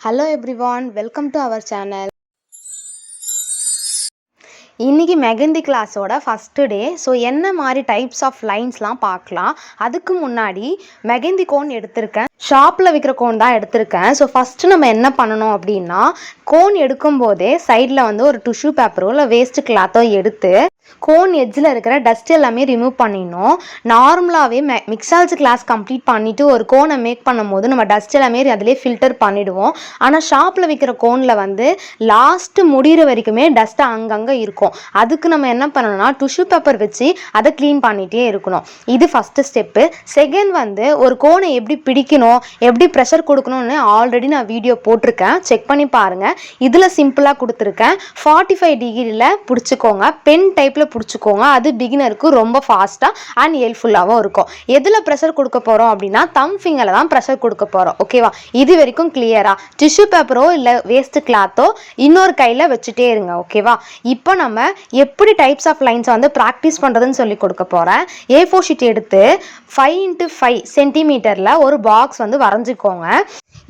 Hello everyone, welcome to our channel. இன்னைக்கு மெகந்தி கிளாஸோட first day. So என்ன மாதிரி டைப்ஸ் ஆஃப் லைன்ஸ்லாம் பார்க்கலாம். அதுக்கு முன்னாடி மெகந்தி கோன் எடுத்திருக்கேன். ஷாப்பில் விற்கிற கோன் தான் எடுத்திருக்கேன். ஸோ ஃபஸ்ட்டு நம்ம என்ன பண்ணணும் அப்படின்னா, கோன் எடுக்கும்போதே சைடில் வந்து ஒரு டிஷ்யூ பேப்பரோ இல்லை வேஸ்ட்டு கிளாத்தோ எடுத்து கோன் எட்ஜில் இருக்கிற டஸ்ட் எல்லாமே ரிமூவ் பண்ணிடணும். நார்மலாகவே மிக்ஸால்ஸ் கிளாஸ் கம்ப்ளீட் பண்ணிவிட்டு ஒரு கோனை மேக் பண்ணும் போது நம்ம டஸ்ட் எல்லாமே அதிலே ஃபில்டர் பண்ணிவிடுவோம். ஆனால் ஷாப்பில் விற்கிற கோனில் வந்து லாஸ்ட்டு முடிகிற வரைக்குமே டஸ்ட்டு அங்கங்கே இருக்கும். அதுக்கு நம்ம என்ன பண்ணணும்னா டிஷ்யூ பேப்பர் வச்சு அதை க்ளீன் பண்ணிகிட்டே இருக்கணும். இது ஃபஸ்ட்டு ஸ்டெப்பு. செகண்ட் வந்து ஒரு கோனை எப்படி பிடிக்கணும், எப்படி ப்ரெஷர் கொடுக்கணும்னு ஆல்ரெடி நான் வீடியோ போட்டிருக்கேன், செக் பண்ணி பாருங்கள். இதில் சிம்பிளாக கொடுத்துருக்கேன். 45 டிகிரியில் பிடிச்சிக்கோங்க, பென் டைப்பில் பிடிச்சிக்கோங்க. அது பிகினருக்கு ரொம்ப ஃபாஸ்ட்டாக அண்ட் ஹெல்ப்ஃபுல்லாகவும் இருக்கும். எதில் ப்ரெஷர் கொடுக்க போகிறோம் அப்படின்னா தம் ஃபிங்கரில் தான் ப்ரெஷர் கொடுக்க போகிறோம். ஓகேவா? இது வரைக்கும் கிளியரா? டிஷ்யூ பேப்பரோ இல்லை வேஸ்ட்டு கிளாத்தோ இன்னொரு கையில் வச்சுட்டே இருங்க. ஓகேவா? இப்போ நம்ம எப்படி டைப்ஸ் ஆஃப் லைன்ஸை வந்து ப்ராக்டிஸ் பண்ணுறதுன்னு சொல்லி கொடுக்க போகிறேன். A4 ஷீட் எடுத்து 5x5 சென்டிமீட்டரில் ஒரு பாக்ஸ் வந்து வரைஞ்சிக்கோங்க.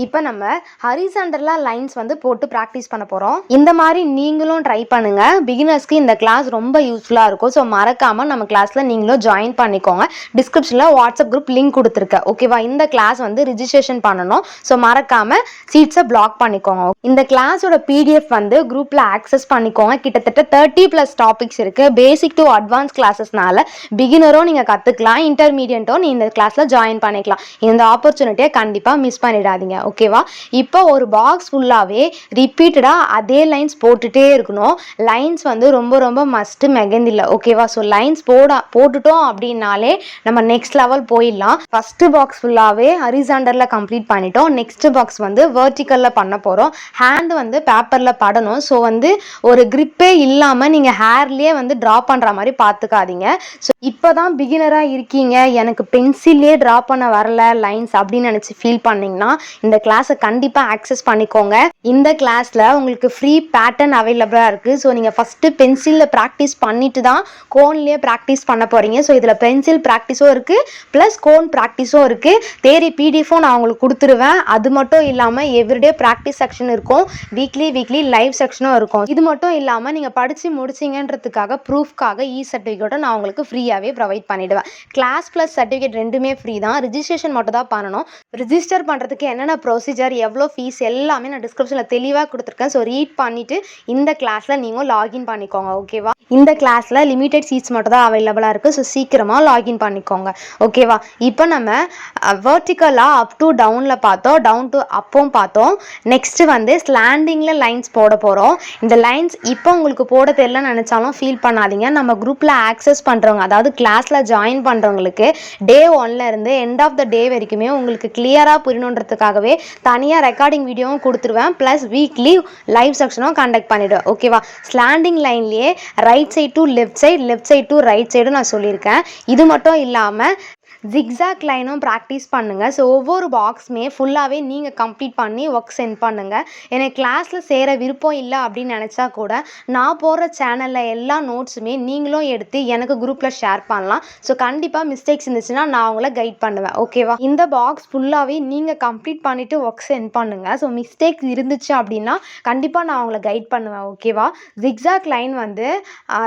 இப்போ நம்ம ஹரிசாண்டலாக லைன்ஸ் வந்து போட்டு ப்ராக்டிஸ் பண்ண போகிறோம். இந்த மாதிரி நீங்களும் ட்ரை பண்ணுங்கள். பிகினர்ஸ்க்கு இந்த கிளாஸ் ரொம்ப யூஸ்ஃபுல்லாக இருக்கும். ஸோ மறக்காமல் நம்ம கிளாஸில் நீங்களும் ஜாயின் பண்ணிக்கோங்க. டிஸ்கிரிப்ஷனில் வாட்ஸ்அப் குரூப் லிங்க் கொடுத்துருக்கேன். ஓகேவா? இந்த கிளாஸ் வந்து ரிஜிஸ்ட்ரேஷன் பண்ணணும். ஸோ மறக்காமல் சீட்ஸை பிளாக் பண்ணிக்கோங்க. இந்த கிளாஸோட PDF வந்து குரூப்பில் ஆக்சஸ் பண்ணிக்கோங்க. கிட்டத்தட்ட 30+ டாபிக்ஸ் இருக்குது. பேசிக் டு அட்வான்ஸ் கிளாஸஸ்னால பிகினரும் நீங்கள் கற்றுக்கலாம், இன்டர்மீடியட்டும் நீ இந்த கிளாஸில் ஜாயின் பண்ணிக்கலாம். இந்த ஆப்பர்ச்சுனிட்டியை கண்டிப்பாக மிஸ் பண்ணிடாதீங்க. ஓகேவா? இப்போ ஒரு பாக்ஸ் ஃபுல்லாகவே ரிப்பீட்டடாக அதே லைன்ஸ் போட்டுகிட்டே இருக்கணும். லைன்ஸ் வந்து ரொம்ப ரொம்ப மஸ்ட்டு மெகந்தியில். ஓகேவா? ஸோ லைன்ஸ் போட்டுட்டோம் அப்படின்னாலே நம்ம நெக்ஸ்ட் லெவல் போயிடலாம். ஃபஸ்ட்டு பாக்ஸ் ஃபுல்லாகவே ஹரிசாண்டலில் கம்ப்ளீட் பண்ணிட்டோம். நெக்ஸ்ட் பாக்ஸ் வந்து வெர்டிக்கலில் பண்ண போகிறோம். ஹேண்டு வந்து பேப்பரில் படணும். ஸோ வந்து ஒரு கிரிப்பே இல்லாமல் நீங்கள் ஹேர்லேயே வந்து ட்ரா பண்ணுற மாதிரி பார்த்துக்காதீங்க. ஸோ இப்போ தான் பிகினராக இருக்கீங்க, எனக்கு பென்சில்லே ட்ரா பண்ண வரல லைன்ஸ் அப்படின்னு நினச்சி ஃபீல் பண்ணிங்கன்னா இந்த கிளாஸை கண்டிப்பாக ஆக்சஸ் பண்ணிக்கோங்க. இந்த கிளாஸில் உங்களுக்கு ஃப்ரீ பேட்டர்ன் அவைலபிளாக இருக்குது. ஸோ நீங்கள் ஃபஸ்ட்டு பென்சிலில் ப்ராக்டிஸ் பண்ணிட்டு தான் கோன்லேயே ப்ராக்டிஸ் பண்ண போகிறீங்க. ஸோ இதில் பென்சில் ப்ராக்டிஸும் இருக்குது, ப்ளஸ் கோன் ப்ராக்டிஸும் இருக்குது. தேரி PDF-ம் நான் உங்களுக்கு கொடுத்துருவேன். அது மட்டும் இல்லாமல் எவ்ரிடே ப்ராக்டிஸ் செக்ஷன் இருக்கும், வீக்லி லைவ் செக்ஷனும் இருக்கும். இது மட்டும் இல்லாமல் நீங்கள் படித்து முடிச்சிங்கன்றதுக்காக ப்ரூஃப்காக சர்டிஃபிகேட்டும் நான் உங்களுக்கு ஃப்ரீயாகவே ப்ரொவைட் பண்ணிவிடுவேன். கிளாஸ் ப்ளஸ் சர்டிஃபிகேட் ரெண்டுமே ஃப்ரீ தான். ரிஜிஸ்ட்ரேஷன் மட்டும் தான் பண்ணணும். ரிஜிஸ்டர் பண்ணுறதுக்கு என்னென்ன ப்ரொசீஜர், எவ்வளோ ஃபீஸ் எல்லாமே நான் டிஸ்கிரிப்ஷனில் தெளிவாக கொடுத்துருக்கேன். ஸோ ரீட் பண்ணிவிட்டு இந்த கிளாஸில் நீங்கள் லாகின் பண்ணிக்கோங்க. ஓகேவா? இந்த கிளாஸில் லிமிடெட் சீட்ஸ் மட்டும் தான் அவைலபிளாக இருக்குது. ஸோ சீக்கிரமாக லாகின் பண்ணிக்கோங்க. ஓகேவா? இப்போ நம்ம வெர்டிக்கலாக அப் டு டவுனில் பார்த்தோம், டவுன் டு அப்பும் பார்த்தோம். நெக்ஸ்ட்டு வந்து ஸ்லாண்டிங்கில் லைன்ஸ் போட போகிறோம். இந்த லைன்ஸ் இப்போ உங்களுக்கு போட தெரியல நினச்சாலும் ஃபீல் பண்ணாதீங்க. நம்ம குரூப்பில் ஆக்சஸ் பண்ணுறவங்க, அதாவது கிளாஸில் ஜாயின் பண்ணுறவங்களுக்கு டே 1ல் இருந்து எண்ட் ஆஃப் த டே வரைக்குமே உங்களுக்கு கிளியராக புரியணுன்றதுக்காகவே தனியாக ரெக்கார்டிங் வீடியோவும் கொடுத்துருவேன், ப்ளஸ் வீக்லி லைவ் செக்ஷனும் கண்டக்ட் பண்ணிவிடுவேன். ஓகேவா? ஸ்லாண்டிங் லைன்லேயே right side to left side, left side to right சைடும் நான் சொல்லியிருக்கேன். இது மட்டும் இல்லாமல் ஜிக்ஸாக் லைனும் ப்ராக்டிஸ் பண்ணுங்கள். ஸோ ஒவ்வொரு பாக்ஸுமே ஃபுல்லாகவே நீங்கள் கம்ப்ளீட் பண்ணி ஒர்க் சென்ட் பண்ணுங்கள். எனக்கு கிளாஸில் சேர விருப்பம் இல்லை அப்படின்னு நினச்சா கூட நான் போடுற சேனலில் எல்லா நோட்ஸுமே நீங்களும் எடுத்து எனக்கு குரூப்பில் ஷேர் பண்ணலாம். ஸோ கண்டிப்பாக மிஸ்டேக்ஸ் இருந்துச்சுன்னா நான் அவங்கள கைட் பண்ணுவேன். ஓகேவா? இந்த பாக்ஸ் ஃபுல்லாகவே நீங்கள் கம்ப்ளீட் பண்ணிவிட்டு ஒர்க் சென்ட் பண்ணுங்கள். ஸோ மிஸ்டேக்ஸ் இருந்துச்சு அப்படின்னா கண்டிப்பாக நான் அவங்கள கைட் பண்ணுவேன். ஓகேவா? ஜிக்ஸாக் லைன் வந்து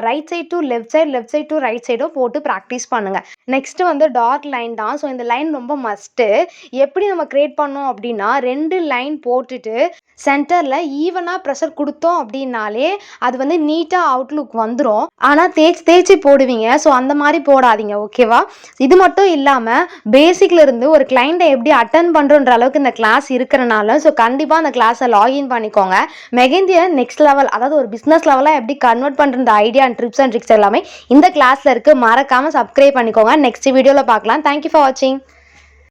right side to left side, left side to right சைடும் போட்டு ப்ராக்டிஸ் பண்ணுங்கள். நெக்ஸ்ட்டு வந்து டார்க் லைன் தான். ஸோ இந்த லைன் ரொம்ப மஸ்ட்டு. எப்படி நம்ம கிரியேட் பண்ணோம் அப்படின்னா 2 லைன் போட்டுட்டு சென்டரில் ஈவனாக ப்ரெஷர் கொடுத்தோம் அப்படின்னாலே அது வந்து நீட்டாக அவுட்லுக் வந்துடும். ஆனால் தேய்ச்சி போடுவீங்க. ஸோ அந்த மாதிரி போடாதீங்க. ஓகேவா? இது மட்டும் இல்லாமல் பேசிக்கில் இருந்து ஒரு கிளைண்ட்டை எப்படி அட்டன் பண்ணுறோன்ற அளவுக்கு இந்த கிளாஸ் இருக்கிறனால ஸோ கண்டிப்பாக அந்த கிளாஸை லாகின் பண்ணிக்கோங்க. மெகந்தியை நெக்ஸ்ட் லெவல், அதாவது ஒரு பிஸ்னஸ் லெவலாக எப்படி கன்வெர்ட் பண்ணுற idea and tips and tricks எல்லாமே இந்த கிளாஸில் இருக்குது. மறக்காமல் சப்ஸ்கிரைப் பண்ணிக்கோங்க. நெக்ஸ்ட் வீடியோவில் பார்க்கலாம். தேங்க்யூ ஃபார் வாட்சிங்.